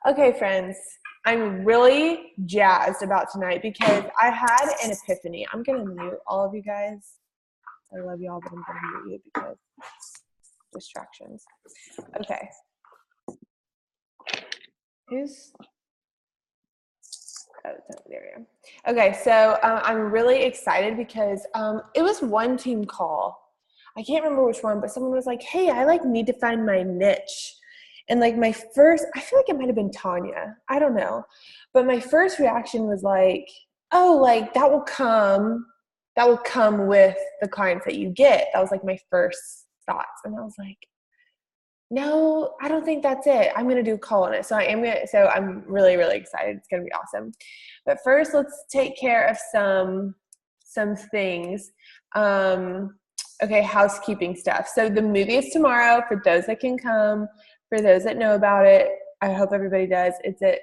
Okay, friends, I'm really jazzed about tonight because I had an epiphany. I'm going to mute all of you guys. I love y'all, but I'm going to mute you because distractions. Okay. There we go. Okay, so I'm really excited because it was one team call. I can't remember which one, but someone was like, hey, I need to find my niche. And my first, I feel like it might have been Tanya. I don't know. But my first reaction was like, oh, that will come with the clients that you get. That was my first thoughts. And I was like, no, I don't think that's it. I'm going to do a call on it. So I'm really, really excited. It's going to be awesome. But first, let's take care of some things. Okay, housekeeping stuff. So the movie is tomorrow for those that can come. For those that know about it, I hope everybody does.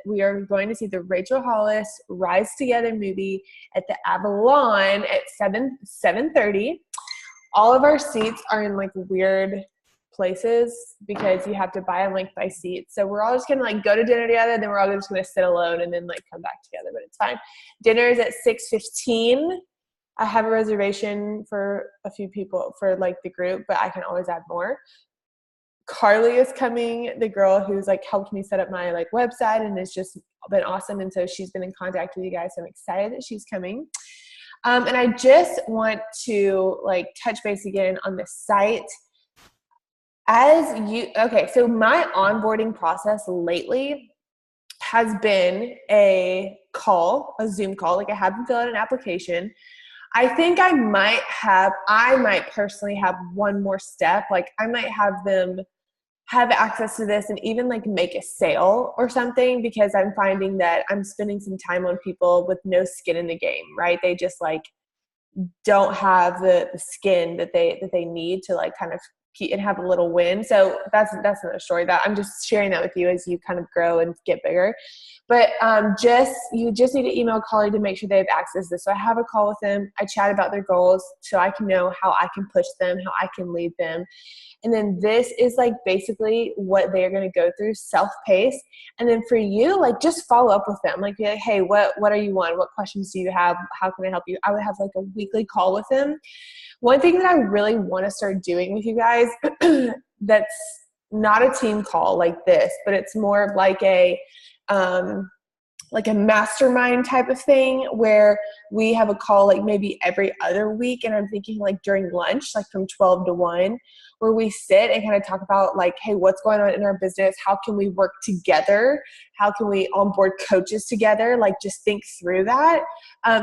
We are going to see the Rachel Hollis Rise Together movie at the Avalon at 7:30. All of our seats are in weird places because you have to buy them by seats. So we're all just gonna go to dinner together, then we're all just gonna sit alone and then come back together, but it's fine. Dinner is at 6:15. I have a reservation for a few people for the group, but I can always add more. Carly is coming, the girl who's helped me set up my website and has just been awesome, and so she's been in contact with you guys, so I'm excited that she's coming. And I just want to touch base again on the site. So my onboarding process lately has been a Zoom call. I have them fill out an application. I think I might personally have one more step. I might have them have access to this and even make a sale or something, because I'm finding that I'm spending some time on people with no skin in the game, right? They just don't have the skin that they need to kind of keep and have a little win. So that's another story that I'm just sharing that with you as you kind of grow and get bigger. But you just need to email Carly to make sure they have access to this. So I have a call with them. I chat about their goals so I can know how I can push them, how I can lead them. And then this is basically what they're going to go through, self-paced. And then for you, just follow up with them. Be hey, what are you on? What questions do you have? How can I help you? I would have a weekly call with them. One thing that I really want to start doing with you guys that's not a team call like this, but it's more of a mastermind type of thing where we have a call maybe every other week. And I'm thinking during lunch, from 12 to 1, where we sit and kind of talk about hey, what's going on in our business? How can we work together? How can we onboard coaches together? Just think through that.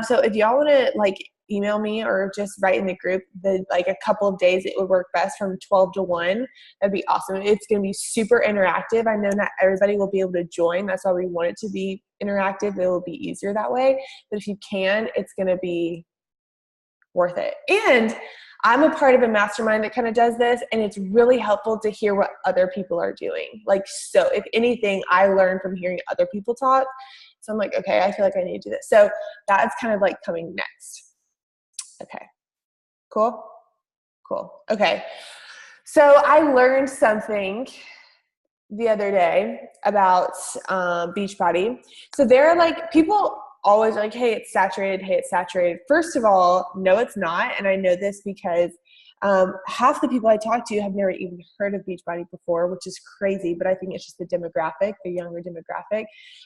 So if y'all want to email me or just write in the group a couple of days it would work best from 12 to 1, that'd be awesome. It's going to be super interactive. I know not everybody will be able to join. That's why we want it to be interactive. It will be easier that way. But if you can, it's going to be worth it. And I'm a part of a mastermind that kind of does this, and it's really helpful to hear what other people are doing. So if anything, I learn from hearing other people talk. So I'm okay, I feel I need to do this. So that's kind of coming next. Okay, cool. Okay, so I learned something the other day about Beachbody. So there are people always hey, it's saturated. First of all, no, it's not. And I know this because half the people I talk to have never even heard of Beachbody before, which is crazy, but I think it's just the demographic, the younger demographic.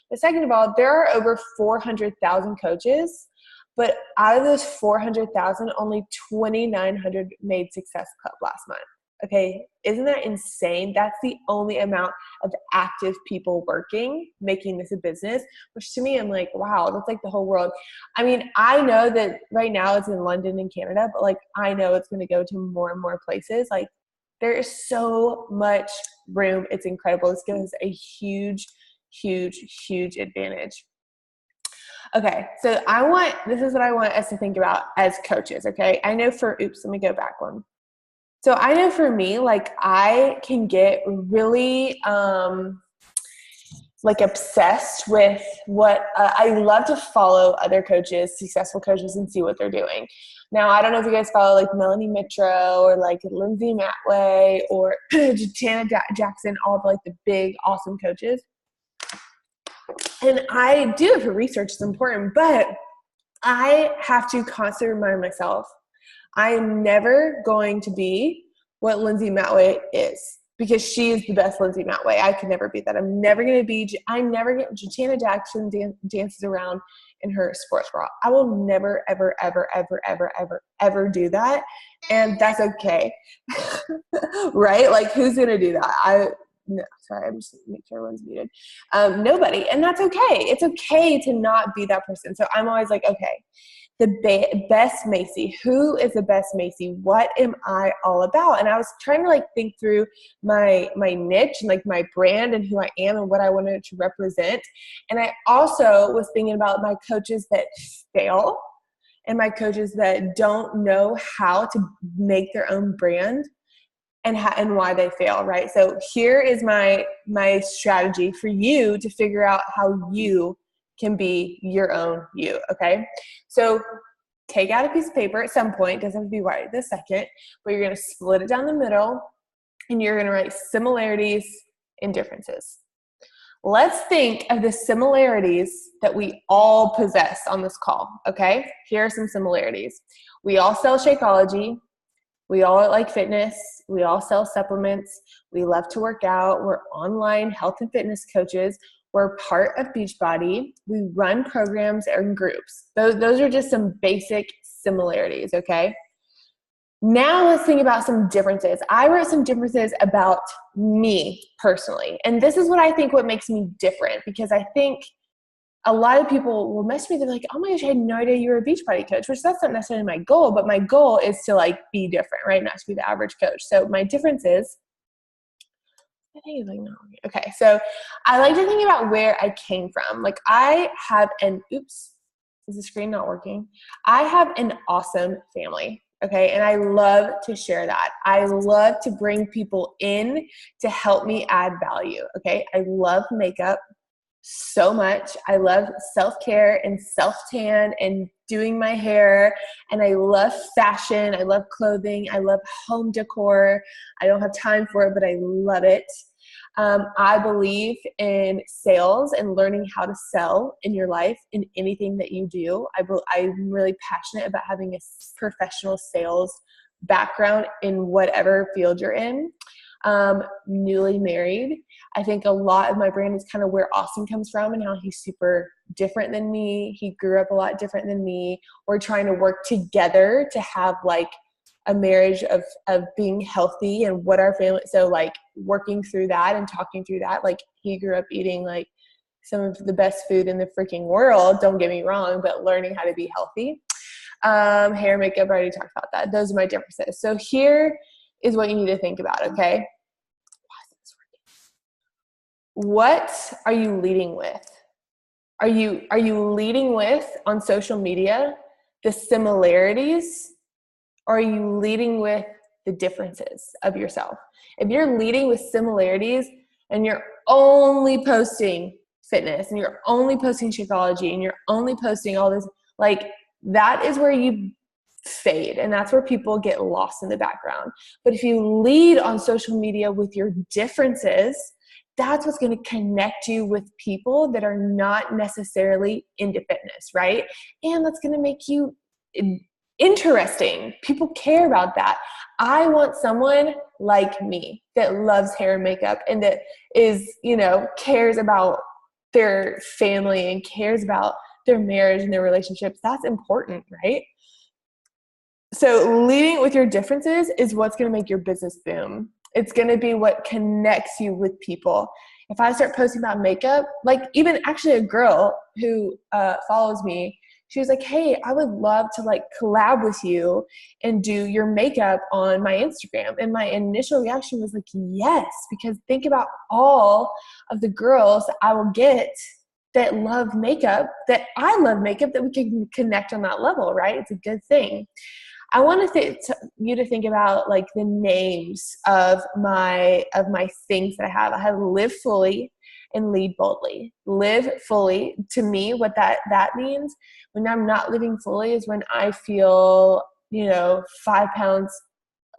But second of all, there are over 400,000 coaches. But out of those 400,000, only 2,900 made Success Club last month. Okay, isn't that insane? That's the only amount of active people working, making this a business, which to me, I'm wow, that's the whole world. I mean, I know that right now it's in London and Canada, but I know it's going to go to more and more places. There is so much room. It's incredible. This gives us a huge, huge, huge advantage. Okay, so this is what I want us to think about as coaches, okay? I know let me go back one. So I know for me, I can get really, obsessed with what, I love to follow other coaches, successful coaches, and see what they're doing. Now, I don't know if you guys follow Melanie Mitro or Lindsay Matway or Janet Jackson, all the big, awesome coaches. And I do it for research, it's important, but I have to constantly remind myself, I'm never going to be what Lindsay Matway is, because she is the best Lindsay Matway. I could never be that. I'm never going to be, I never get, Jana Jackson dances around in her sports bra. I will never, ever, ever, ever, ever, ever, ever do that. And that's okay. Right? Like, who's going to do that? No, sorry, I'm just making sure everyone's muted. Nobody. And that's okay. It's okay to not be that person. So I'm always like, okay, the best Macy. Who is the best Macy? What am I all about? And I was trying to like think through my niche and like my brand and who I am and what I wanted to represent. And I also was thinking about my coaches that fail and my coaches that don't know how to make their own brand and why they fail, right? So here is my strategy for you to figure out how you can be your own you, okay? So take out a piece of paper at some point, doesn't have to be right this second, but you're gonna split it down the middle and you're gonna write similarities and differences. Let's think of the similarities that we all possess on this call, okay? Here are some similarities. We all sell Shakeology. We all like fitness. We all sell supplements. We love to work out. We're online health and fitness coaches. We're part of Beachbody. We run programs and groups. Those are just some basic similarities, okay? Now let's think about some differences. I wrote some differences about me personally. And this is what I think what makes me different, because I think a lot of people will message me. They're like, oh my gosh, I had no idea you were a Beachbody coach, which that's not necessarily my goal, but my goal is to like be different, right? Not to be the average coach. So my difference is, I think it's like, no. Okay. So I like to think about where I came from. Like I have oops, is the screen not working? I have an awesome family. Okay. And I love to share that. I love to bring people in to help me add value. Okay. I love makeup so much. I love self-care and self-tan and doing my hair. And I love fashion. I love clothing. I love home decor. I don't have time for it, but I love it. I believe in sales and learning how to sell in your life in anything that you do. I'm really passionate about having a professional sales background in whatever field you're in. Newly married. I think a lot of my brand is kind of where Austin comes from and how he's super different than me. He grew up a lot different than me. We're trying to work together to have like a marriage of being healthy and what our family, so like working through that and talking through that. Like he grew up eating like some of the best food in the freaking world, don't get me wrong, but learning how to be healthy. Hair, makeup, I already talked about that. Those are my differences. So here is what you need to think about, okay? What are you leading with? Are you leading with on social media the similarities, or are you leading with the differences of yourself? If you're leading with similarities and you're only posting fitness and you're only posting Shakeology and you're only posting all this, like that is where you fade, and that's where people get lost in the background. But if you lead on social media with your differences, that's what's going to connect you with people that are not necessarily into fitness, right? And that's going to make you interesting. People care about that. I want someone like me that loves hair and makeup and that is, cares about their family and cares about their marriage and their relationships. That's important, right? So leading with your differences is what's going to make your business boom. It's going to be what connects you with people. If I start posting about makeup, like even actually a girl who follows me, she was like, hey, I would love to like collab with you and do your makeup on my Instagram. And my initial reaction was like, yes, because think about all of the girls that I will get that love makeup, that I love makeup, that we can connect on that level, right? It's a good thing. I want you to think about like the names of my things that I have. I have Live Fully and Lead Boldly. Live fully, to me, what that means when I'm not living fully is when I feel, 5 pounds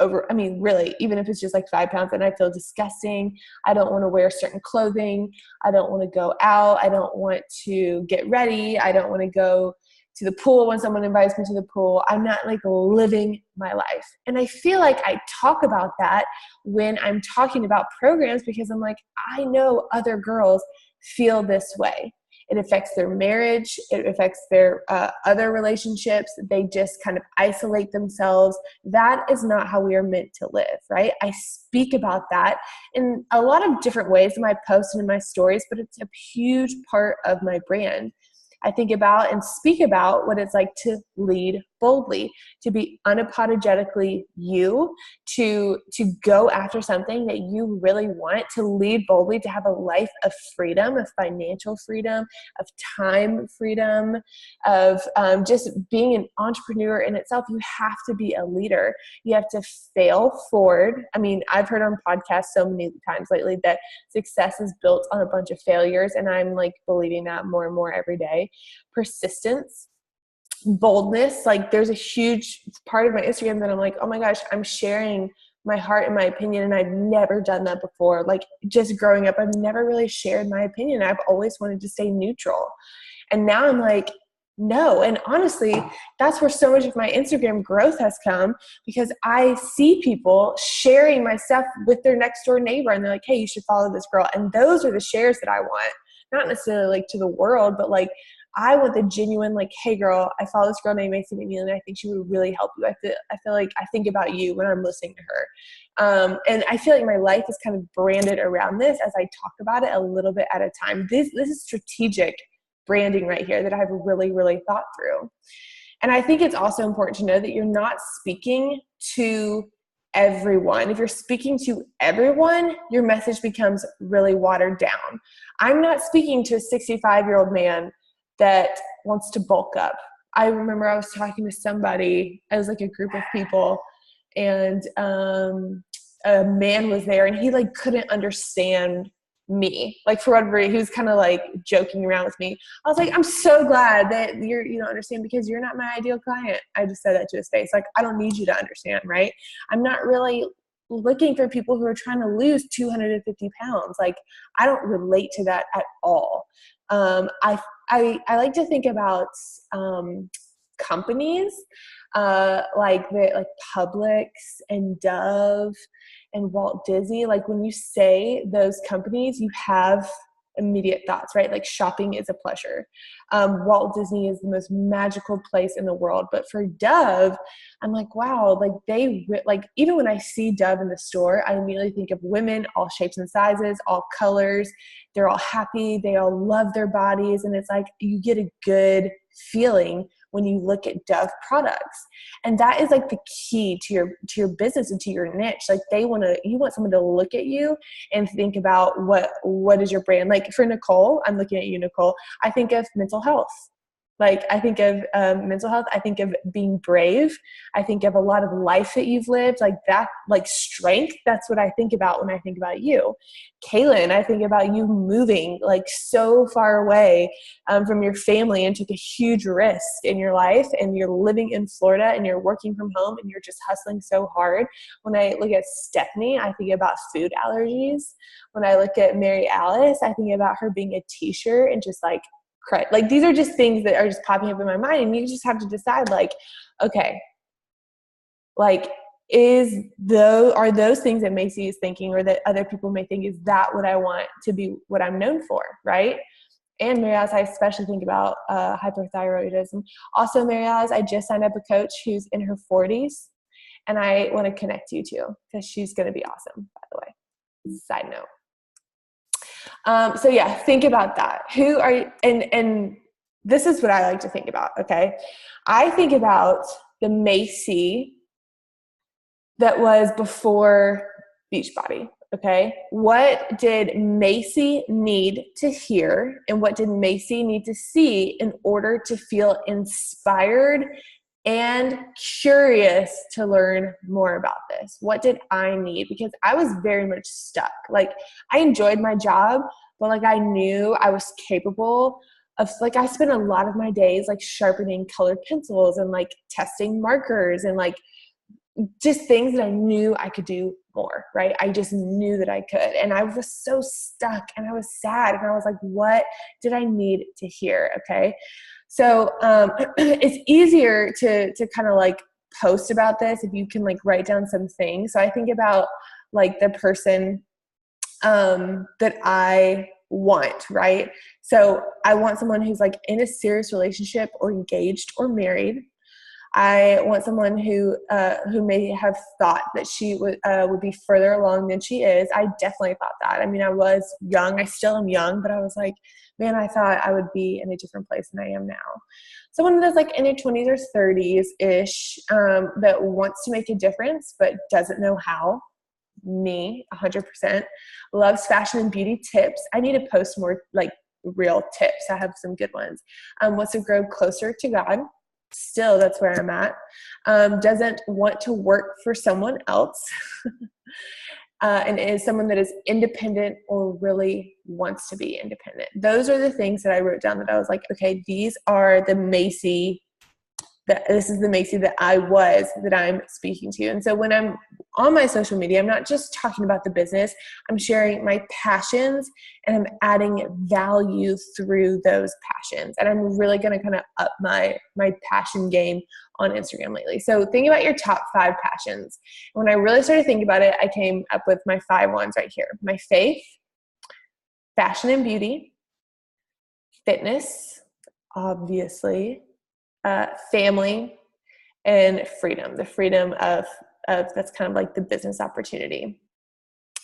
really, even if it's just like 5 pounds and I feel disgusting, I don't want to wear certain clothing, I don't want to go out, I don't want to get ready, I don't want to go to the pool when someone invites me to the pool. I'm not like living my life. And I feel like I talk about that when I'm talking about programs because I'm like, I know other girls feel this way. It affects their marriage. It affects their other relationships. They just kind of isolate themselves. That is not how we are meant to live, right? I speak about that in a lot of different ways in my posts and in my stories, but it's a huge part of my brand. I think about and speak about what it's like to lead boldly, to be unapologetically you, to go after something that you really want, to lead boldly, to have a life of freedom, of financial freedom, of time freedom, of just being an entrepreneur in itself. You have to be a leader. You have to fail forward. I mean, I've heard on podcasts so many times lately that success is built on a bunch of failures, and I'm like believing that more and more every day. Persistence, boldness. Like there's a huge part of my Instagram that I'm like, oh my gosh, I'm sharing my heart and my opinion, and I've never done that before. Like just growing up, I've never really shared my opinion. I've always wanted to stay neutral. And now I'm like, no. And honestly, that's where so much of my Instagram growth has come, because I see people sharing my stuff with their next door neighbor, and they're like, hey, you should follow this girl. And those are the shares that I want, not necessarily like to the world, but like I want the genuine, like, hey girl, I follow this girl named Macy McNeil and I think she would really help you. I feel like I think about you when I'm listening to her. And I feel like my life is kind of branded around this as I talk about it a little bit at a time. This is strategic branding right here that I've really, really thought through. And I think it's also important to know that you're not speaking to everyone. If you're speaking to everyone, your message becomes really watered down. I'm not speaking to a 65-year-old man that wants to bulk up. I remember I was talking to somebody, it was like a group of people, and a man was there, and he like couldn't understand me. Like for whatever reason, he was kind of like joking around with me. I was like, I'm so glad that you don't understand, because you're not my ideal client. I just said that to his face. Like, I don't need you to understand, right? I'm not really looking for people who are trying to lose 250 pounds. Like, I don't relate to that at all. I like to think about companies like Publix and Dove and Walt Disney. Like when you say those companies, you have immediate thoughts, right? Like shopping is a pleasure. Walt Disney is the most magical place in the world. But for Dove, I'm like, wow, like even when I see Dove in the store, I immediately think of women, all shapes and sizes, all colors. They're all happy. They all love their bodies. And it's like, you get a good feeling when you look at Dove products. And that is like the key to your business and to your niche. Like you want someone to look at you and think about what is your brand. Like for Nicole, I'm looking at you, Nicole, I think of mental health. Like I think of mental health. I think of being brave. I think of a lot of life that you've lived, like that, like strength. That's what I think about when I think about you. Kaylin, I think about you moving like so far away from your family and took a huge risk in your life, and you're living in Florida and you're working from home and you're just hustling so hard. When I look at Stephanie, I think about food allergies. When I look at Mary Alice, I think about her being a teacher and just like these are just things that are just popping up in my mind, and you just have to decide, like, okay, like are those things that Macy is thinking or that other people may think, is that what I want to be, what I'm known for, right? And Mary Alice, I especially think about hyperthyroidism. Also, Mary Alice, I just signed up a coach who's in her 40s, and I want to connect you to, because she's going to be awesome, by the way. Side note. So yeah, think about that. Who are you? And this is what I like to think about. Okay. I think about the Macy that was before Beachbody. Okay. What did Macy need to hear, and what did Macy need to see in order to feel inspired and curious to learn more about this? What did I need? Because I was very much stuck. Like I enjoyed my job, but like I knew I was capable of, like, I spent a lot of my days like sharpening colored pencils and like testing markers and like just things that I knew I could do more, right? I just knew that I could. And I was so stuck and I was sad. And I was like, what did I need to hear? Okay. So it's easier to kind of like post about this if you can like write down some things. So I think about like the person that I want, right? So I want someone who's like in a serious relationship or engaged or married. I want someone who may have thought that she would be further along than she is. I definitely thought that. I mean, I was young. I still am young, but I was like, man, I thought I would be in a different place than I am now. Someone that's like in their 20s or 30s-ish that wants to make a difference but doesn't know how. Me, 100%. Loves fashion and beauty tips. I need to post more like real tips. I have some good ones. Wants to grow closer to God. Still, that's where I'm at. Doesn't want to work for someone else. And is someone that is independent or really wants to be independent. Those are the things that I wrote down that I was like, okay, these are the Macy, this is the Macy that I'm speaking to. And so when I'm on my social media, I'm not just talking about the business. I'm sharing my passions and I'm adding value through those passions. And I'm really going to kind of up my passion game on Instagram lately. So think about your top 5 passions. When I really started thinking about it, I came up with my 5 ones right here. My faith, fashion and beauty, fitness, obviously, family, and freedom. The freedom of that's kind of like the business opportunity.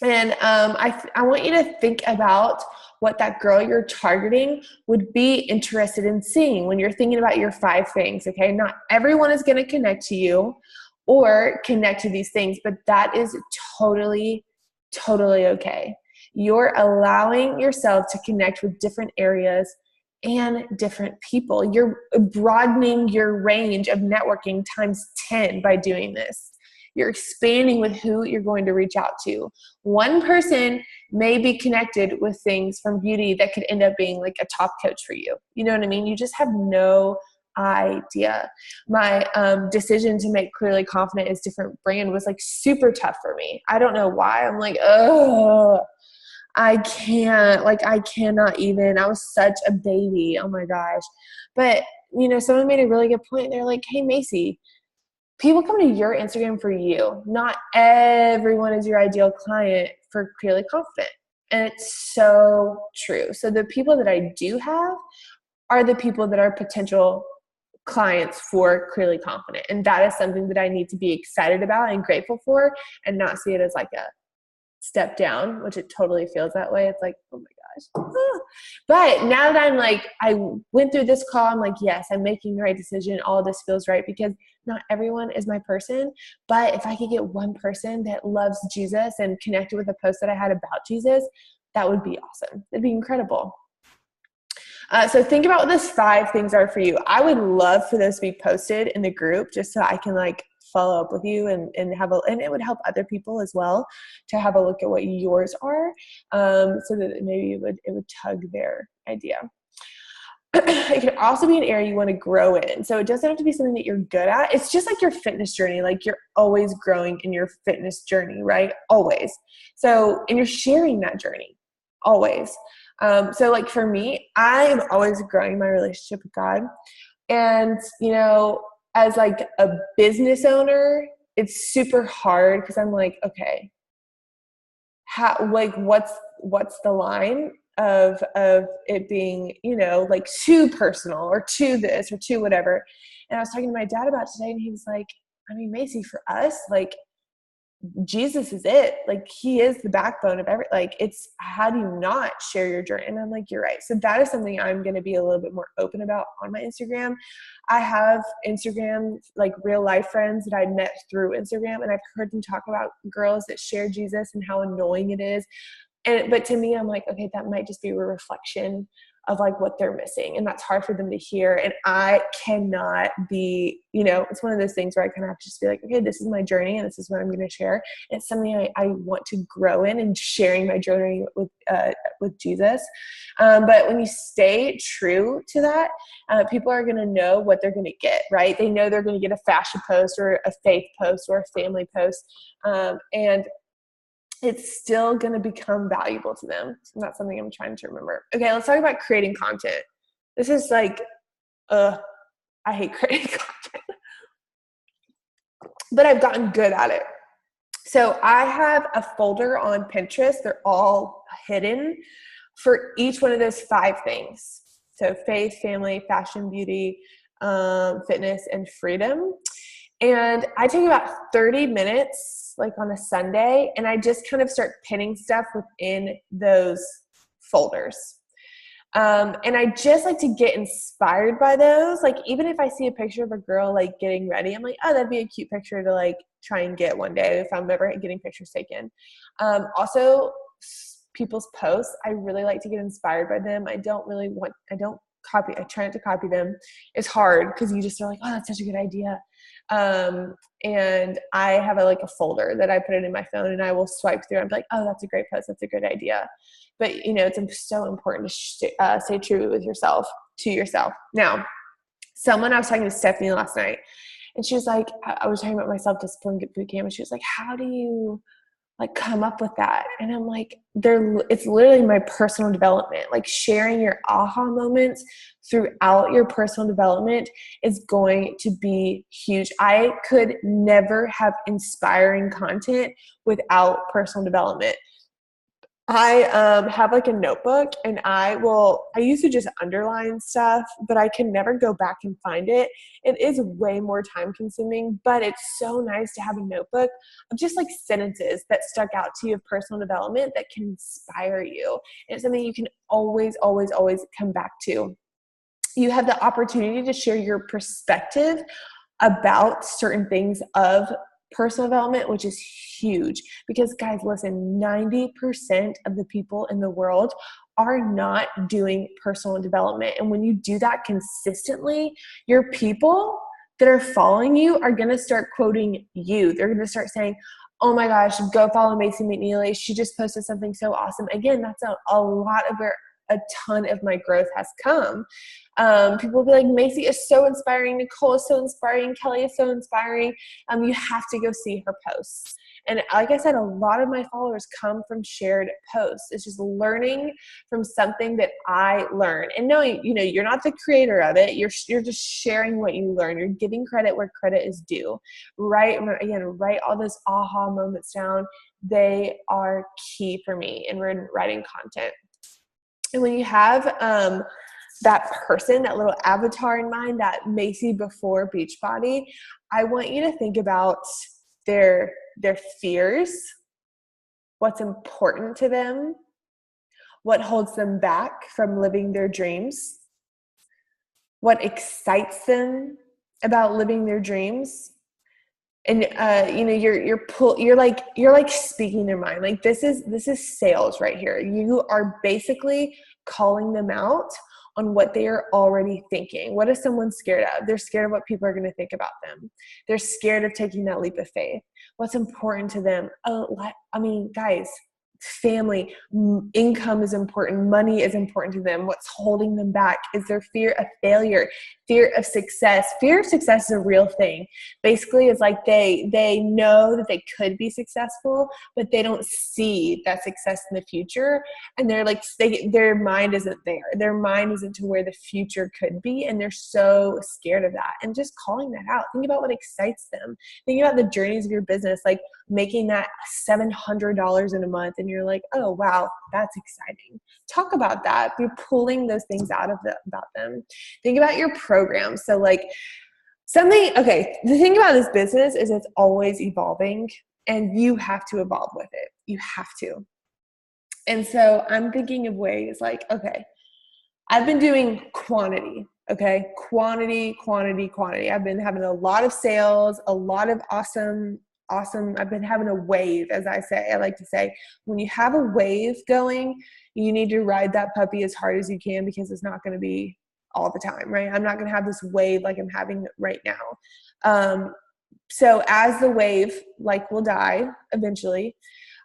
And I want you to think about what that girl you're targeting would be interested in seeing when you're thinking about your 5 things, okay? Not everyone is going to connect to you or connect to these things, but that is totally, totally okay. You're allowing yourself to connect with different areas and different people. You're broadening your range of networking times 10 by doing this. You're expanding with who you're going to reach out to. One person may be connected with things from beauty that could end up being like a top coach for you. You know what I mean? You just have no idea. My decision to make Clearly Confident is Different brand was like super tough for me. I don't know why. I'm like, oh, I cannot even. I was such a baby. Oh my gosh. But, someone made a really good point. They're like, hey, Macy, people come to your Instagram for you. Not everyone is your ideal client for Clearly Confident. And it's so true. So the people that I do have are the people that are potential clients for Clearly Confident. And that is something that I need to be excited about and grateful for and not see it as like a step down, which it totally feels that way. It's like, oh my gosh. But now that I'm like, I went through this call, I'm like, yes, I'm making the right decision. All this feels right because not everyone is my person. But if I could get one person that loves Jesus and connected with a post that I had about Jesus, that would be awesome. It'd be incredible. So think about what those 5 things are for you. I would love for those to be posted in the group just so I can like follow up with you and and it would help other people as well to have a look at what yours are, so that maybe it would tug their idea. It can also be an area you want to grow in. So it doesn't have to be something that you're good at. It's just like your fitness journey. Like you're always growing in your fitness journey, right? Always. So, and you're sharing that journey always. So like for me, I am always growing my relationship with God. And, as like a business owner, it's super hard because I'm like, okay, what's the line of it being, like too personal or too this or too whatever. And I was talking to my dad about it today and he was like, I mean, Macy, for us, like Jesus is it. Like he is the backbone of like it's how do you not share your journey? And I'm like, you're right. So that is something I'm going to be a little bit more open about on my Instagram. I have Instagram, like real life friends that I met through Instagram, and I've heard them talk about girls that share Jesus and how annoying it is. But to me, I'm like, okay, that might just be a reflection of like what they're missing. And that's hard for them to hear. And I cannot be, it's one of those things where I kind of have to just be like, okay, this is my journey and this is what I'm going to share. And it's something I want to grow in, and sharing my journey with Jesus. But when you stay true to that, people are going to know what they're going to get, right? They know they're going to get a fashion post or a faith post or a family post. And it's still going to become valuable to them. So that's something I'm trying to remember. Okay, let's talk about creating content. This is like, I hate creating content, but I've gotten good at it. So I have a folder on Pinterest. They're all hidden for each one of those 5 things. So faith, family, fashion, beauty, fitness, and freedom. And I take about 30 minutes, like on a Sunday, and I just kind of start pinning stuff within those folders. And I just like to get inspired by those. Like, even if I see a picture of a girl like getting ready, I'm like, oh, that'd be a cute picture to like try and get one day if I'm ever getting pictures taken. Also, people's posts, I really like to get inspired by them. I try not to copy them. It's hard because you just are like, oh, that's such a good idea. And I have a folder that I put it in my phone, and I will swipe through. I'm like, oh, that's a great post. That's a good idea. But it's so important to stay true with yourself, to yourself. Now, I was talking to Stephanie last night, and she was like, I was talking about my self-discipline boot camp, and she was like, how do you come up with that? And I'm like, it's literally my personal development. Like, sharing your aha moments throughout your personal development is going to be huge. I could never have inspiring content without personal development. I have a notebook, and I used to just underline stuff, but I can never go back and find it. It is way more time consuming, but it's so nice to have a notebook of just sentences that stuck out to you of personal development that can inspire you. And it's something you can always, always, always come back to. You have the opportunity to share your perspective about certain things of personal development, which is huge, because guys, listen, 90% of the people in the world are not doing personal development. And when you do that consistently, your people that are following you are going to start quoting you. They're going to start saying, oh my gosh, go follow Macy McNeely. She just posted something so awesome. Again, that's a lot of where a ton of my growth has come. People will be like, Macy is so inspiring. Nicole is so inspiring. Kelly is so inspiring. You have to go see her posts. And like I said, a lot of my followers come from shared posts. It's just learning from something that I learned. And knowing, you're not the creator of it. You're just sharing what you learn. You're giving credit where credit is due. Write all those aha moments down. They are key for me in writing content. And when you have that person, that little avatar in mind, that Macy before Beachbody, I want you to think about their fears, what's important to them, what holds them back from living their dreams, what excites them about living their dreams. And you're like speaking their mind. Like, this is sales right here. You are basically calling them out on what they are already thinking. What is someone scared of? They're scared of what people are going to think about them. They're scared of taking that leap of faith. What's important to them? Guys, family, income is important. Money is important to them. What's holding them back is their fear of failure, fear of success. Fear of success is a real thing. Basically, it's like they know that they could be successful, but they don't see that success in the future. And they're like, their mind isn't there. Their mind isn't to where the future could be. And they're so scared of that. And just calling that out. Think about what excites them. Think about the journeys of your business, like making that $700 in a month. And you're like, oh, wow, that's exciting. Talk about that. You're pulling those things out of about them. Think about your program. So the thing about this business is it's always evolving, and you have to evolve with it. You have to. And so I'm thinking of ways I've been doing quantity. Okay. Quantity. I've been having a lot of sales, a lot of awesome awesome. I've been having a wave, as I like to say, when you have a wave going, you need to ride that puppy as hard as you can, because it's not going to be all the time, right? I'm not going to have this wave like I'm having right now. So as the wave like will die eventually,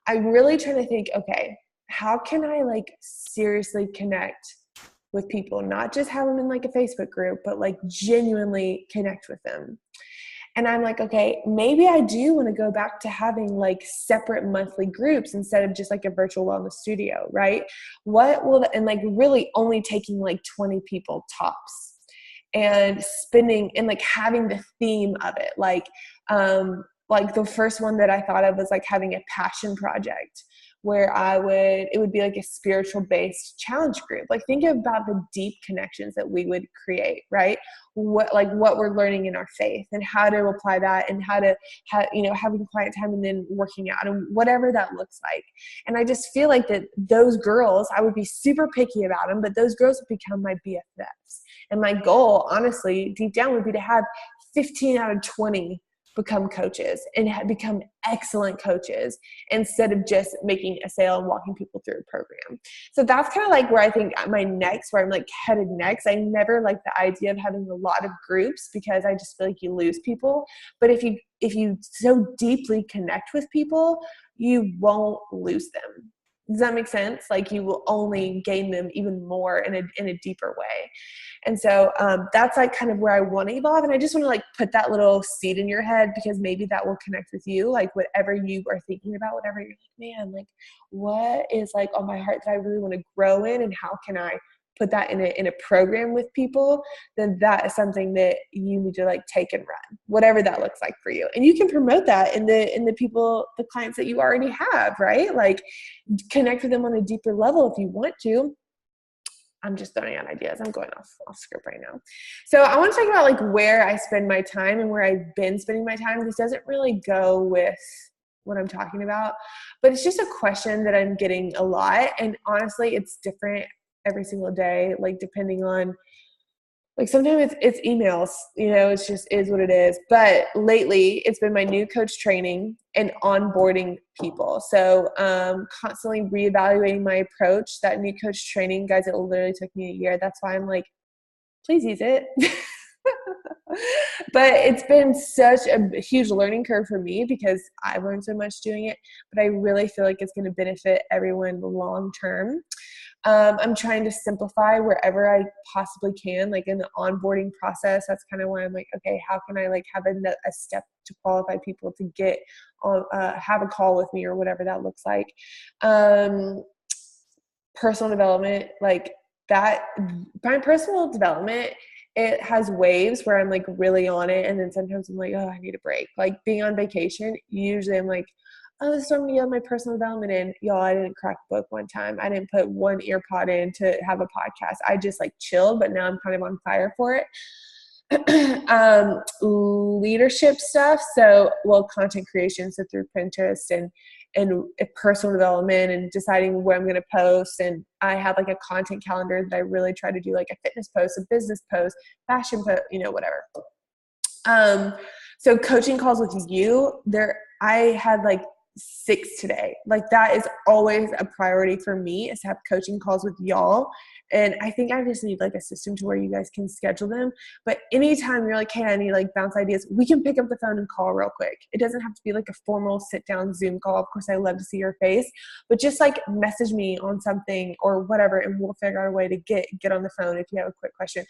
I'm really trying to think, okay, how can I like seriously connect with people, not just have them in like a Facebook group, but like genuinely connect with them. And I'm like, okay, maybe I do want to go back to having like separate monthly groups instead of just like a virtual wellness studio, right? And like really only taking like 20 people tops, and spending and like having the theme of it. Like the first one that I thought of was like having a passion project, where it would be like a spiritual based challenge group. Like think about the deep connections that we would create, right? What we're learning in our faith, and how to apply that, and how to having quiet time and then working out, and whatever that looks like. And I just feel like that those girls, I would be super picky about them, but those girls would become my BFFs. And my goal, honestly, deep down, would be to have 15 out of 20 become coaches and become excellent coaches, instead of just making a sale and walking people through a program. So that's kind of like where I think where I'm like headed next. I never like the idea of having a lot of groups, because I just feel like you lose people. But if you so deeply connect with people, you won't lose them. Does that make sense? Like you will only gain them even more in a deeper way. And so that's like kind of where I want to evolve. And I just want to like put that little seed in your head, because maybe that will connect with you. Like whatever you are thinking about, whatever you're like, man, like what is like on my heart that I really want to grow in, and how can I put that in a program with people, then that is something that you need to like take and run, whatever that looks like for you. And you can promote that in the clients that you already have, right? Like connect with them on a deeper level if you want to. I'm just throwing out ideas. I'm going off script right now. So I want to talk about like where I spend my time and where I've been spending my time. This doesn't really go with what I'm talking about, but it's just a question that I'm getting a lot. And honestly, it's different every single day, like depending on, like sometimes it's emails, it's just is what it is. But lately it's been my new coach training and onboarding people. So constantly reevaluating my approach. That new coach training, guys, it literally took me a year. That's why I'm like, please use it. But it's been such a huge learning curve for me, because I've learned so much doing it, but I really feel like it's going to benefit everyone long term. I'm trying to simplify wherever I possibly can, like in the onboarding process. That's kind of why I'm like, okay, how can I like have a step to qualify people to get on, have a call with me, or whatever that looks like. Personal development, like that, my personal development, it has waves where I'm like really on it. And then sometimes I'm like, oh, I need a break. Like being on vacation, usually I'm like, oh, this is what I'm going to get my personal development in. Y'all, I didn't crack a book one time. I didn't put one ear pod in to have a podcast. I just like chilled, but now I'm kind of on fire for it. Leadership stuff. So, content creation. So through Pinterest and personal development and deciding where I'm going to post. And I have like a content calendar that I really try to do, like a fitness post, a business post, fashion post, whatever. So coaching calls with you there, I had like 6 today. Like that is always a priority for me, is to have coaching calls with y'all. And I think I just need like a system to where you guys can schedule them. But anytime you're like, hey, I need like bounce ideas, we can pick up the phone and call real quick. It doesn't have to be like a formal sit down Zoom call. Of course, I love to see your face, but just like message me on something or whatever, and we'll figure out a way to get on the phone if you have a quick question.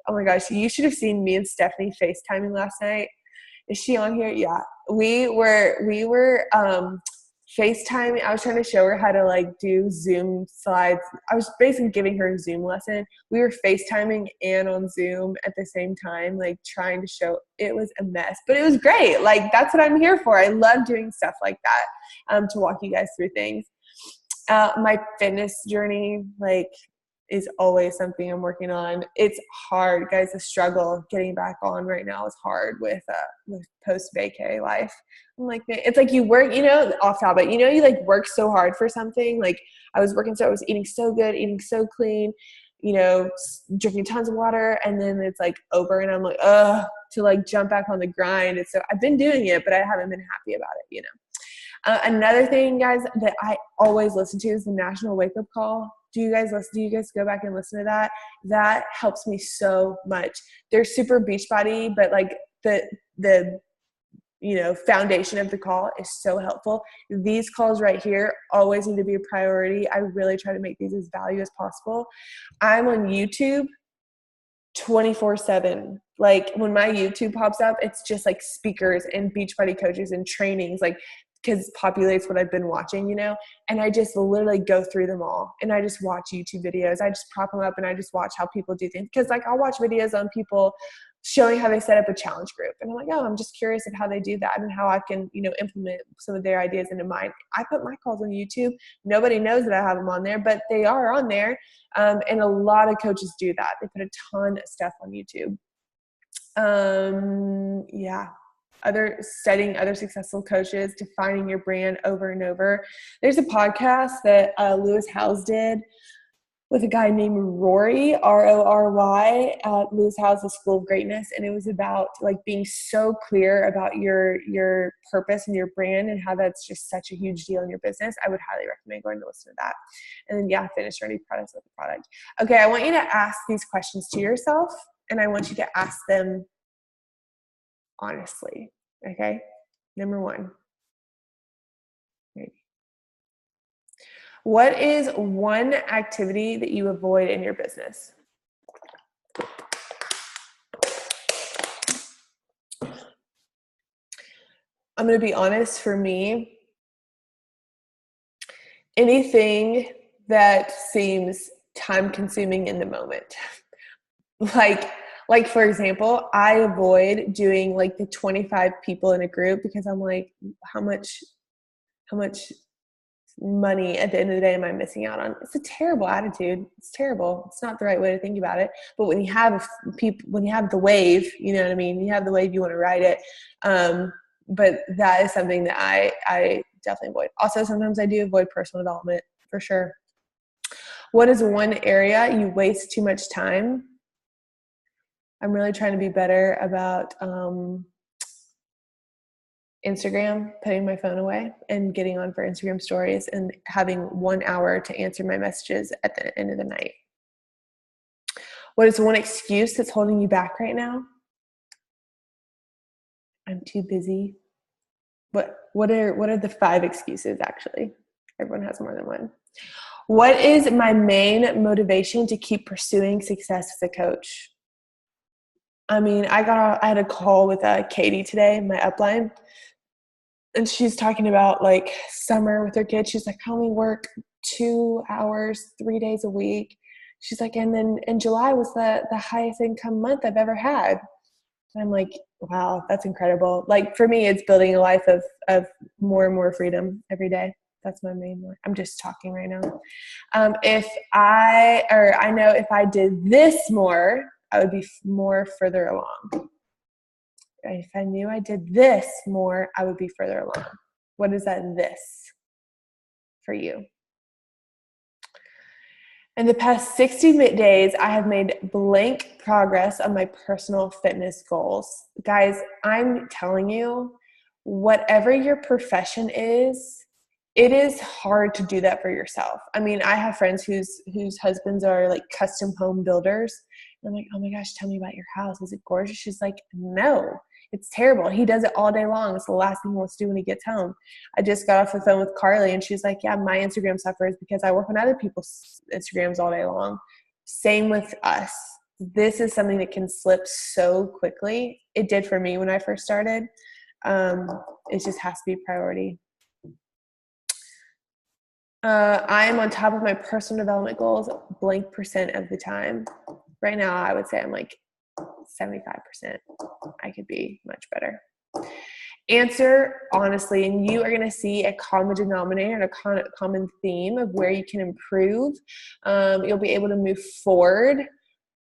Oh my gosh, you should have seen me and Stephanie FaceTiming last night. Is she on here? Yeah. We were FaceTiming. I was trying to show her how to like do Zoom slides. I was basically giving her a Zoom lesson. We were FaceTiming and on Zoom at the same time, like trying to show. It was a mess, but it was great. Like that's what I'm here for. I love doing stuff like that, to walk you guys through things. My fitness journey, like, is always something I'm working on. It's hard, guys. The struggle getting back on right now is hard with post-vacay life. I'm like, it's like you work, off topic, you like work so hard for something. Like I was eating so good, eating so clean, drinking tons of water, and then it's like over and I'm like, to like jump back on the grind. And so I've been doing it, but I haven't been happy about it, Another thing, guys, that I always listen to is the National Wake Up Call. Do you guys listen? Do you guys go back and listen to that? That helps me so much. They're super Beachbody, but like the foundation of the call is so helpful. These calls right here always need to be a priority. I really try to make these as value as possible. I'm on YouTube 24/7. Like when my YouTube pops up, it's just like speakers and Beachbody coaches and trainings, like, because it populates what I've been watching, and I just literally go through them all, and I just watch YouTube videos. I just prop them up and I just watch how people do things, because like I'll watch videos on people showing how they set up a challenge group, and I'm like, I'm just curious of how they do that and how I can implement some of their ideas into mine. I put my calls on YouTube. Nobody knows that I have them on there, but they are on there, and a lot of coaches do that. They put a ton of stuff on YouTube. Studying other successful coaches, defining your brand over and over. There's a podcast that Lewis Howes did with a guy named Rory, Rory, at Lewis Howes' School of Greatness. And it was about like being so clear about your purpose and your brand and how that's just such a huge deal in your business. I would highly recommend going to listen to that. And then finish your new products with the product. Okay, I want you to ask these questions to yourself, and I want you to ask them honestly. Okay. Number 1. Maybe. What is one activity that you avoid in your business? I'm going to be honest, for me, anything that seems time consuming in the moment. Like for example, I avoid doing like the 25 people in a group, because I'm like, how much money at the end of the day am I missing out on? It's a terrible attitude. It's terrible. It's not the right way to think about it. But when you have the wave, you know what I mean? You have the wave, you want to ride it. But that is something that I definitely avoid. Also, sometimes I do avoid personal development, for sure. What is one area you waste too much time? I'm really trying to be better about Instagram, putting my phone away and getting on for Instagram stories and having 1 hour to answer my messages at the end of the night. What is one excuse that's holding you back right now? I'm too busy. What are the 5 excuses, actually? Everyone has more than one. What is my main motivation to keep pursuing success as a coach? I mean, I had a call with Katie today, my upline, and she's talking about like summer with her kids. She's like, I only work 2 hours, 3 days a week. She's like, and then in July was the highest income month I've ever had. And I'm like, wow, that's incredible. Like for me, it's building a life of more and more freedom every day. That's my main one. I'm just talking right now. I know if I did this more, I would be more further along. If I knew I did this more, I would be further along. What is that this for you? In the past 60 days, I have made blank progress on my personal fitness goals. Guys, I'm telling you, whatever your profession is, it is hard to do that for yourself. I mean, I have friends whose husbands are like custom home builders. And I'm like, oh my gosh, tell me about your house. Is it gorgeous? She's like, no, it's terrible. He does it all day long. It's the last thing he wants to do when he gets home. I just got off the phone with Carly, and she's like, yeah, my Instagram suffers because I work on other people's Instagrams all day long. Same with us. This is something that can slip so quickly. It did for me when I first started. It just has to be priority. I am on top of my personal development goals blank % of the time. Right now, I would say I'm like 75%. I could be much better. Answer honestly, and you are going to see a common denominator and a common theme of where you can improve. You'll be able to move forward.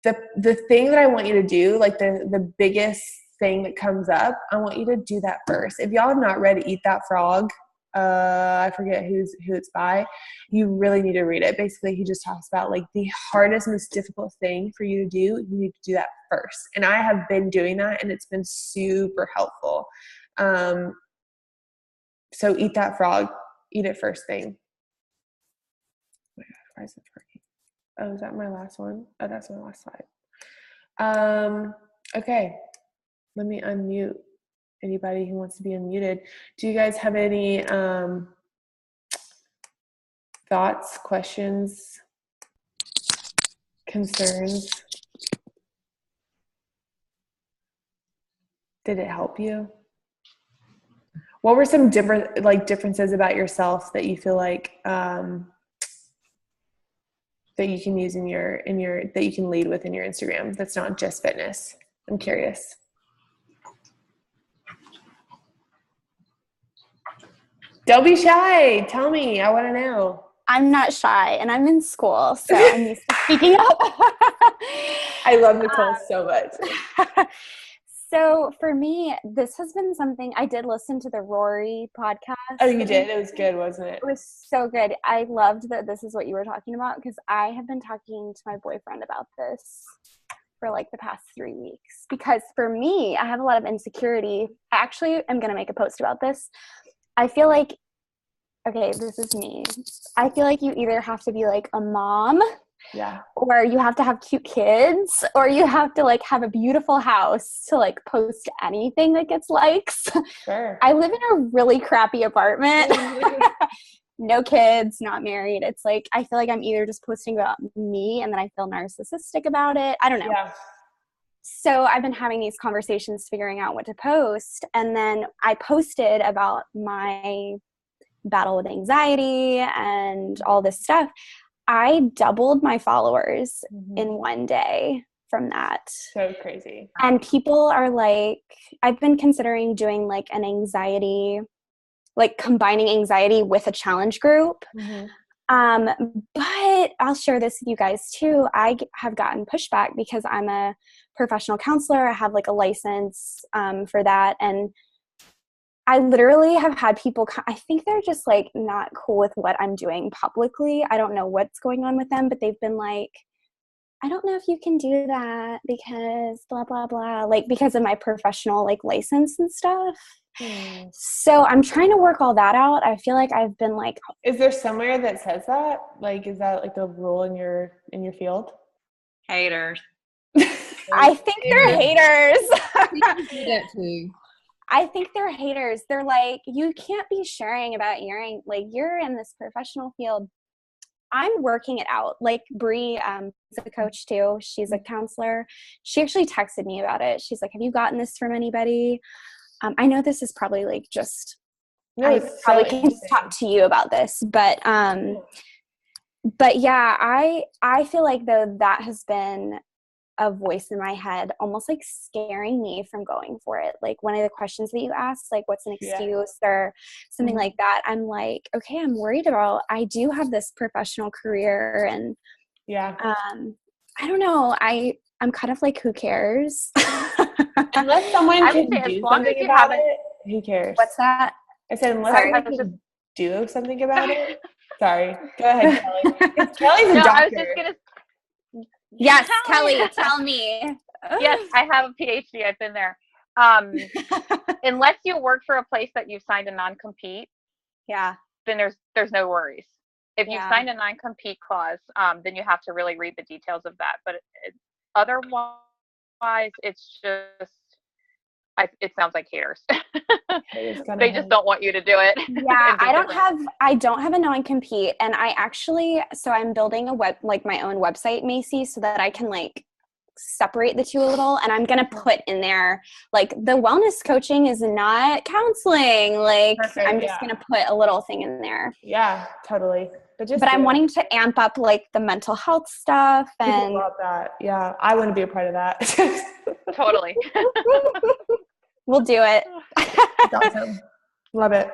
The thing that I want you to do, like the biggest thing that comes up, I want you to do that first. If y'all have not read Eat That Frog, I forget who it's by. You really need to read it. Basically, he just talks about like the hardest, most difficult thing for you to do. You need to do that first. And I have been doing that, and it's been super helpful. So eat that frog. Eat it first thing. Oh my God, why is it working? Oh, is that my last one? Oh, that's my last slide. Okay. Let me unmute anybody who wants to be unmuted. Do you guys have any thoughts, questions, concerns? Did it help you? What were some differences about yourself that you feel like that you can use in your that you can lead with in your Instagram that's not just fitness? I'm curious. Don't be shy. Tell me. I want to know. I'm not shy, and I'm in school, so I'm used to speaking up. I love Nicole so much. So for me, this has been something I did listen to the Rory podcast. Oh, you did? It was good, wasn't it? It was so good. I loved that this is what you were talking about, because I have been talking to my boyfriend about this for like the past 3 weeks. Because for me, I have a lot of insecurity. I actually am going to make a post about this. I feel like, okay, this is me. I feel like you either have to be like a mom, yeah, or you have to have cute kids, or you have to like have a beautiful house to like post anything that gets likes. Sure. I live in a really crappy apartment. No kids, not married. It's like I feel like I'm either just posting about me and then I feel narcissistic about it. I don't know. Yeah. So I've been having these conversations figuring out what to post. And then I posted about my battle with anxiety and all this stuff. I doubled my followers in one day from that. So crazy. And people are like, I've been considering doing like an anxiety, like combining anxiety with a challenge group. But I'll share this with you guys too. I have gotten pushback because I'm a professional counselor. I have like a license for that. And I literally have had people, I think they're just like not cool with what I'm doing publicly. I don't know what's going on with them, but they've been like, I don't know if you can do that because blah, blah, blah, like because of my professional like license and stuff. So I'm trying to work all that out. I feel like I've been like, is there somewhere that says that? Like, is that like a rule in your field? Haters. I think they're haters. You do that too. I think they're haters. They're like, you can't be sharing about you're in this professional field. I'm working it out. Like Bree is a coach too. She's a counselor. She actually texted me about it. She's like, have you gotten this from anybody? I know this is probably like just, I probably can talk to you about this, but yeah, I feel like though that has been a voice in my head almost like scaring me from going for it. Like one of the questions that you asked, like what's an excuse or something like that, I'm like, okay, I'm worried about, I do have this professional career and I don't know, I'm kind of like, who cares? Unless someone can do something about it, who cares? What's that? I said unless someone can do something about it. Sorry, go ahead, Kelly. Kelly's a doctor. I was just gonna. Yes, Kelly, tell me. Yes, I have a PhD. I've been there. Unless you work for a place that you've signed a non-compete, then there's no worries. If you've signed a non-compete clause, then you have to really read the details of that. But otherwise, it's just it sounds like haters. They just don't want you to do it. Yeah, I don't have a non-compete, and I'm building my own website, Macy, so that I can like separate the two a little, and I'm gonna put in there like the wellness coaching is not counseling. Like I'm just gonna put a little thing in there. Yeah, totally. But I'm wanting to amp up like the mental health stuff, and people love that. Yeah, I want to be a part of that. Totally. We'll do it. That's awesome. Love it.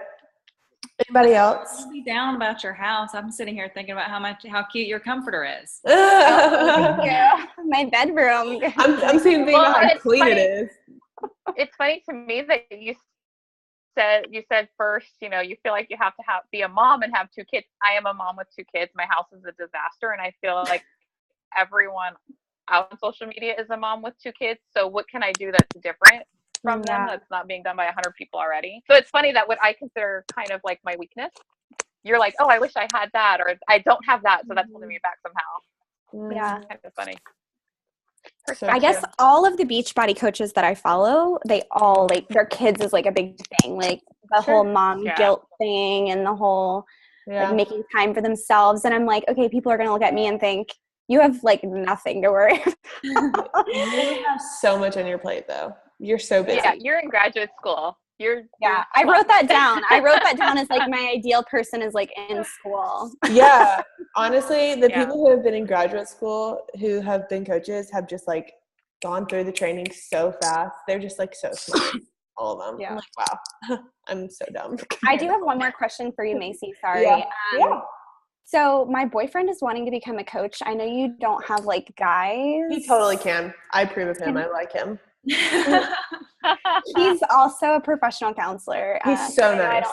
Anybody else? Don't be down about your house. I'm sitting here thinking about how cute your comforter is. Thank you. My bedroom. I'm thinking about how clean it is. It's funny to me that you said first, you feel like you have to be a mom and have 2 kids. I am a mom with 2 kids. My house is a disaster, and I feel like everyone out on social media is a mom with 2 kids. So what can I do that's different from them that's not being done by 100 people already? So it's funny that what I consider kind of like my weakness, you're like, oh, I wish I had that, or I don't have that, so that's holding me back somehow. Yeah. Kind of funny. So I guess all of the Beachbody coaches that I follow, they all like their kids is like a big thing, like the whole mom guilt thing and the whole like making time for themselves. And I'm like, okay, people are going to look at me and think you have like nothing to worry about. You have so much on your plate though. You're so busy. Yeah, you're in graduate school. I wrote that down. I wrote that down as like my ideal person is like in school. Yeah. Honestly, the people who have been in graduate school who have been coaches have just like gone through the training so fast. They're just like so smart. All of them. Yeah. I'm like, wow. I'm so dumb. I do have one more question for you, Macy. Sorry. Yeah. So my boyfriend is wanting to become a coach. I know you don't have like guys. He totally can. I approve of him. I like him. He's also a professional counselor. He's so nice.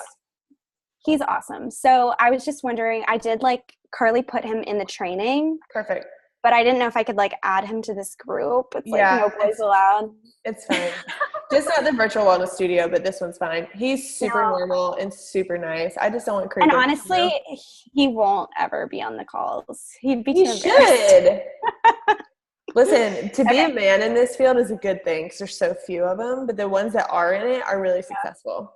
He's awesome. So I was just wondering, I did like Carly put him in the training. Perfect. But I didn't know if I could like add him to this group. It's like no boys allowed. It's fine. Just not the virtual wellness studio, but this one's fine. He's super normal and super nice. I just don't want crazy. And honestly, he won't ever be on the calls. He'd be too embarrassed. Should. Listen, to be a man in this field is a good thing because there's so few of them, but the ones that are in it are really successful.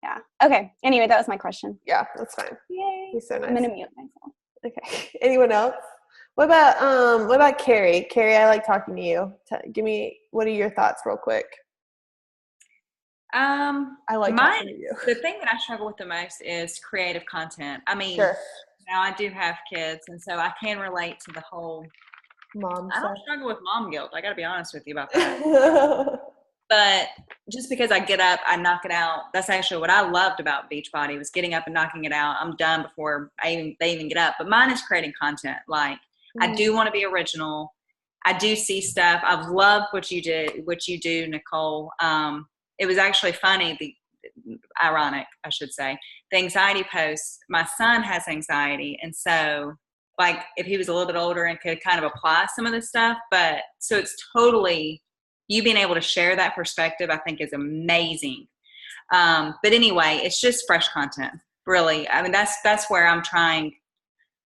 Yeah. Okay. Anyway, that was my question. Yeah, that's fine. Yay. He's so nice. I'm gonna mute myself. Okay. Anyone else? What about Carrie? Carrie, I like talking to you. What are your thoughts real quick? I like talking to you. The thing that I struggle with the most is creative content. I mean, now I do have kids, and so I can relate to the whole mom I stuff. don't struggle with mom guilt. I got to be honest with you about that. But just because I get up, I knock it out. That's actually what I loved about Beachbody was getting up and knocking it out. I'm done before they even get up. But mine is creating content. Like I do want to be original. I do see stuff. I've loved what you do, Nicole. It was actually funny, ironic, I should say. The anxiety posts, my son has anxiety. And so like if he was a little bit older and could kind of apply some of this stuff, but so it's totally, you being able to share that perspective, I think is amazing. But anyway, it's just fresh content, really. I mean, that's where I'm trying.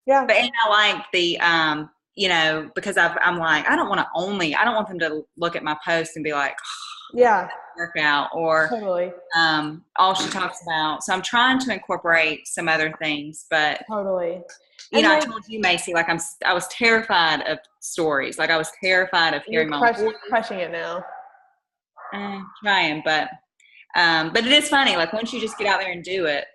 Yeah. But and I like the, because I'm like, I don't want them to look at my post and be like, workout or totally. All she talks about. So I'm trying to incorporate some other things, but totally. I told you, Macy, like I was terrified of stories. Like I was terrified of hearing my voice. Crushing it now. Trying, but it is funny. Like once you just get out there and do it,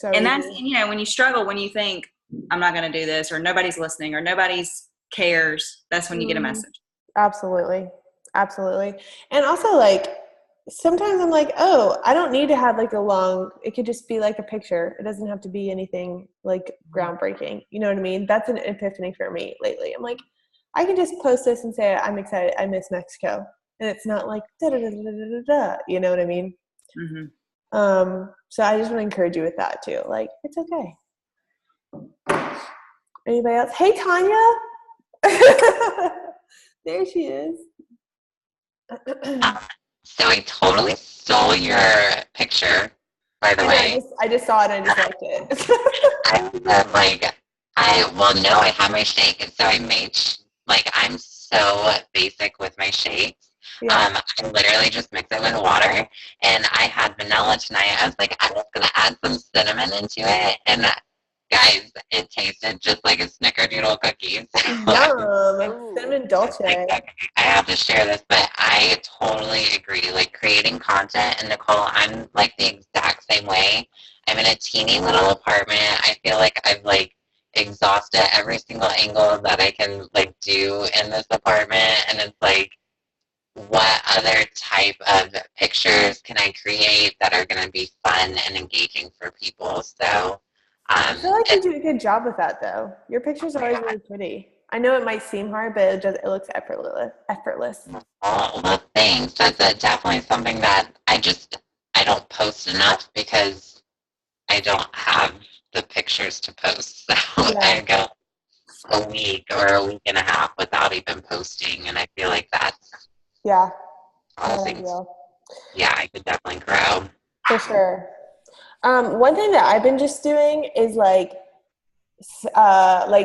and that's when you struggle, when you think I'm not going to do this, or nobody's listening, or nobody's cares. That's when you get a message. Absolutely, and also like sometimes I'm like, oh, I don't need to have like a long. It could just be like a picture. It doesn't have to be anything like groundbreaking. You know what I mean? That's an epiphany for me lately. I'm like, I can just post this and say I'm excited. I miss Mexico. And it's not like da da da da da da. You know what I mean? Mm-hmm. So I just want to encourage you with that too. Like it's okay. Anybody else? Hey, Tanya. There she is. So I totally stole your picture. By the way, I just saw it and I just liked it. I had my shake, and so I made I'm so basic with my shakes. Yeah. I literally just mix it with water, and I had vanilla tonight. I was like, I'm just gonna add some cinnamon into it, and guys, it tasted just like a snickerdoodle cookie. Yum, cinnamon dolce. I have to share this, but I totally agree. Like creating content, and Nicole, I'm like the exact same way. I'm in a teeny little apartment. I feel like I've exhausted every single angle that I can do in this apartment, and it's like, what other type of pictures can I create that are going to be fun and engaging for people? So I feel like you do a good job with that, though. Your pictures are always really pretty. I know it might seem hard, but it looks effortless. Well, thanks. That's definitely something that I don't post enough because I don't have the pictures to post. So I go a week or a week and a half without even posting, and I feel like that's all things. Yeah, I could definitely grow. For sure. One thing that I've been just doing is like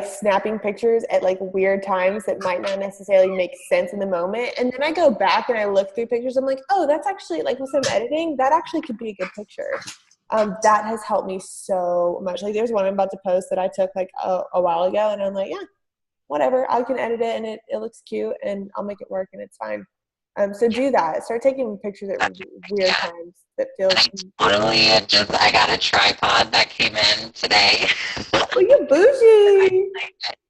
snapping pictures at like weird times that might not necessarily make sense in the moment, and then I go back and I look through pictures. I'm like, oh, that's actually, like, with some editing, that actually could be a good picture. That has helped me so much. Like, there's one I'm about to post that I took like a while ago, and I'm like, yeah, whatever, I can edit it and it looks cute and I'll make it work and it's fine. So do that. Start taking pictures at weird times that feels. I got a tripod that came in today. Oh, you bougie.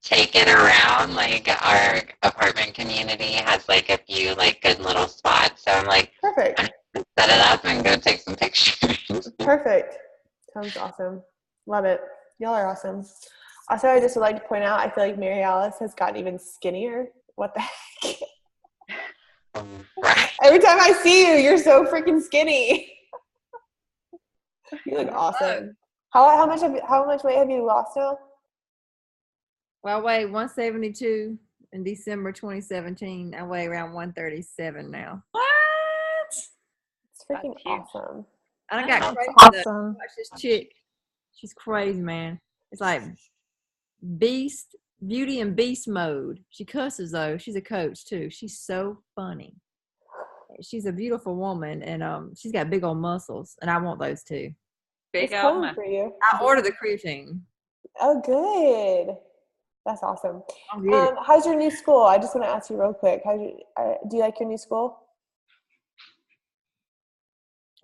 Take it around. Like, our apartment community has like a few like good little spots. So I'm like, perfect. I'm gonna set it up and go take some pictures. Perfect. Sounds awesome. Love it. Y'all are awesome. Also, I just would like to point out, I feel like Mary Alice has gotten even skinnier. What the heck? Right. Every time I see you, you're so freaking skinny. You look awesome. How much weight have you lost now? Well, I weighed 172 in December 2017. I weigh around 137 now. What? It's freaking awesome. And I got crazy. Awesome. Watch this chick. She's crazy, man. It's like Beauty and Beast mode. She cusses though. She's a coach too. She's so funny. She's a beautiful woman, and she's got big old muscles, and I want those too. Big it's old for you. I order the creatine. Oh, good. That's awesome. How's your new school? I just want to ask you real quick. Do you like your new school?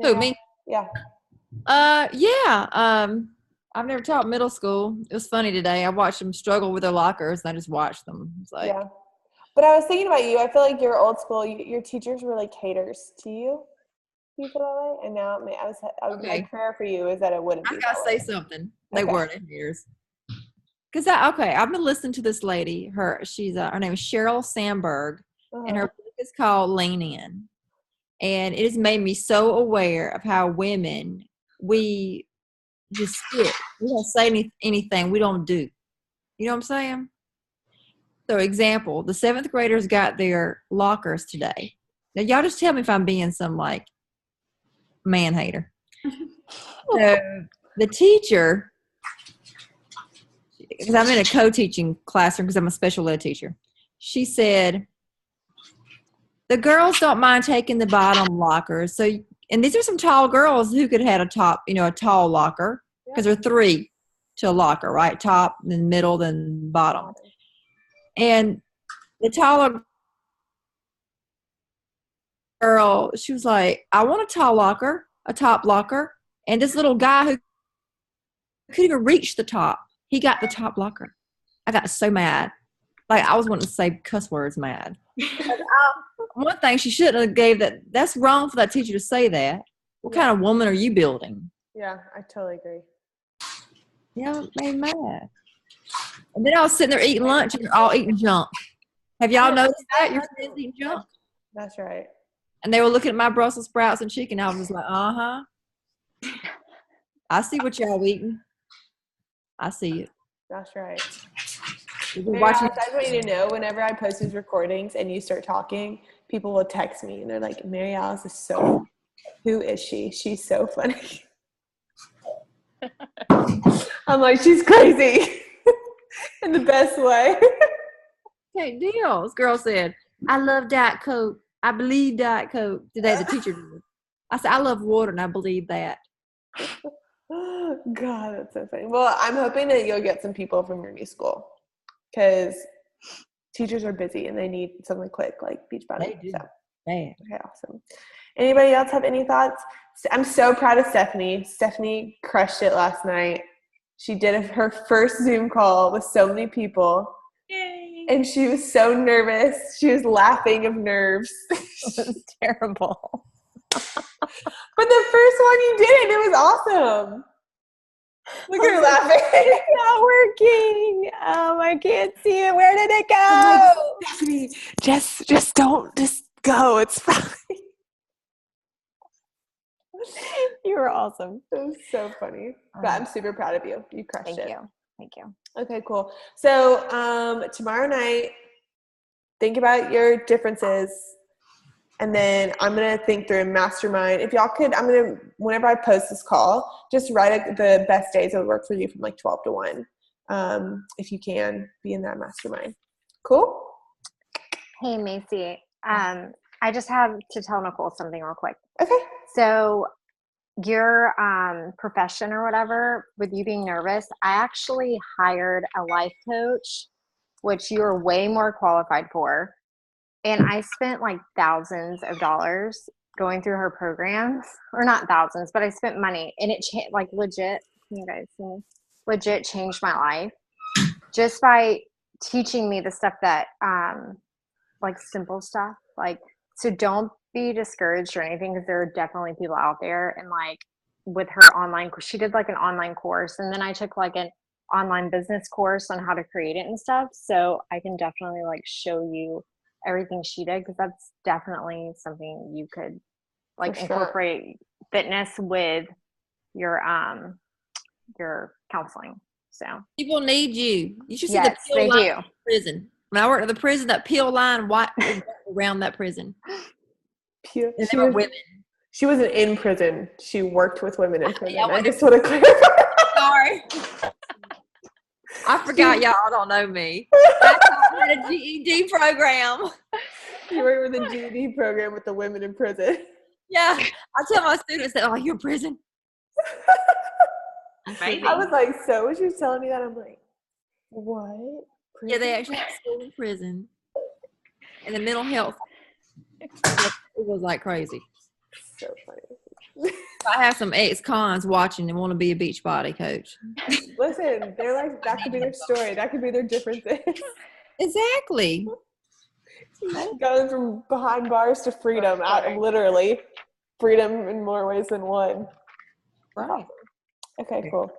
Who, me? Yeah. Yeah. I've never taught middle school. It was funny today. I watched them struggle with their lockers, and I just watched them. It's like, yeah. But I was thinking about you. I feel like your old school, your teachers were like haters to you. You feel that way? And now my prayer for you is that it wouldn't be. I gotta say something. They weren't haters. Because I've been listening to this lady. Her name is Sheryl Sandberg, and her book is called Lean In. And it has made me so aware of how women, we just sit. We don't say anything. We don't do. You know what I'm saying? So, example, the 7th graders got their lockers today. Now, y'all just tell me if I'm being some, like, man hater. So, the teacher, because I'm in a co-teaching classroom because I'm a special ed teacher, she said, the girls don't mind taking the bottom lockers. So, and these are some tall girls who could have had a tall locker, because there are 3 to a locker, right? Top, then middle, then bottom. And the taller girl, she was like, I want a top locker. And this little guy who couldn't even reach the top, he got the top locker. I got so mad. Like, I was wanting to say cuss words mad. One thing she shouldn't have gave that's wrong for that teacher to say that. What kind of woman are you building? Yeah, I totally agree. Yeah, it made me mad. And then I was sitting there eating lunch and they're all eating junk. Have y'all noticed that? Your friends eating junk? That's right. And they were looking at my Brussels sprouts and chicken. I was just like, uh-huh. I see what y'all eating. I see it. That's right. I just want you to know, whenever I post these recordings and you start talking, people will text me and they're like, Mary Alice is so funny. Who is she? She's so funny. I'm like, she's crazy. In the best way. Okay, deal. This girl said, I love Diet Coke. I believe Diet Coke. Today the teacher did. I said, I love water and I believe that. God, that's so funny. Well, I'm hoping that you'll get some people from your new school, because teachers are busy and they need something quick like Beachbody. They do. So. Man. Okay, awesome. Anybody else have any thoughts? I'm so proud of Stephanie. Stephanie crushed it last night. She did her first Zoom call with so many people. Yay. And she was so nervous. She was laughing of nerves. It was terrible. But the first one you did, it was awesome. Look at her laughing. It's not working. I can't see it. Where did it go? Like, Stephanie, just go. It's fine. You were awesome. It was so funny. But I'm super proud of you. You crushed it. Thank you. Okay, cool. So tomorrow night, think about your differences. And then I'm going to think through a mastermind. If y'all could, whenever I post this call, just write the best days that would work for you from like 12 to 1. If you can be in that mastermind. Cool? Hey, Macy. I just have to tell Nicole something real quick. Okay. So your profession or whatever, with you being nervous, I actually hired a life coach, which you're way more qualified for. And I spent like thousands of dollars going through her programs, or not thousands, but I spent money, and it like legit, you guys see me? Legit changed my life just by teaching me the stuff that, like simple stuff. Like, so don't be discouraged or anything, because there are definitely people out there. And like with her online, she did like an online course, and then I took like an online business course on how to create it and stuff. So I can definitely like show you everything she did, because that's definitely something you could like incorporate fitness with your counseling. So people need you. You should see yes, the they line do. in prison. When I worked at the prison, that peel line white around that prison. Pure. And there were women. She wasn't in prison. She worked with women in prison. Yeah, I just want to clarify. Sorry. I forgot y'all don't know me. I had a GED program. You worked with a GED program with the women in prison. Yeah. I tell my students that, oh, you're in prison. Maybe. I was like, so when she was telling me that, I'm like, what? Yeah, they actually have school in prison. And the mental health. It was like crazy. So funny. I have some ex-cons watching and want to be a beach body coach. Listen, they're like, that could be their story. That could be their differences. Exactly. Going from behind bars to freedom, literally. Freedom in more ways than one. Right. Okay, cool.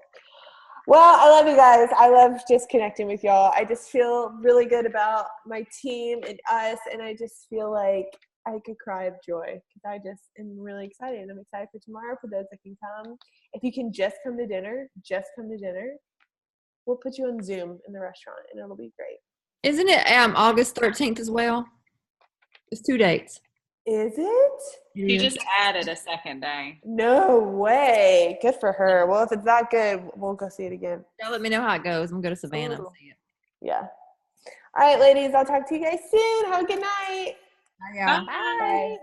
Well, I love you guys. I love just connecting with y'all. I just feel really good about my team and us, and I just feel like I could cry of joy because I just am really excited. I'm excited for tomorrow for those that can come. If you can just come to dinner, we'll put you on Zoom in the restaurant, and it'll be great. Isn't it August 13th as well? It's 2 dates. Is it? You just added a second day. No way. Good for her. Well, if it's that good, we'll go see it again. Y'all let me know how it goes. I'm going to go to Savannah and see it. Yeah. All right, ladies. I'll talk to you guys soon. Have a good night. Bye. Bye.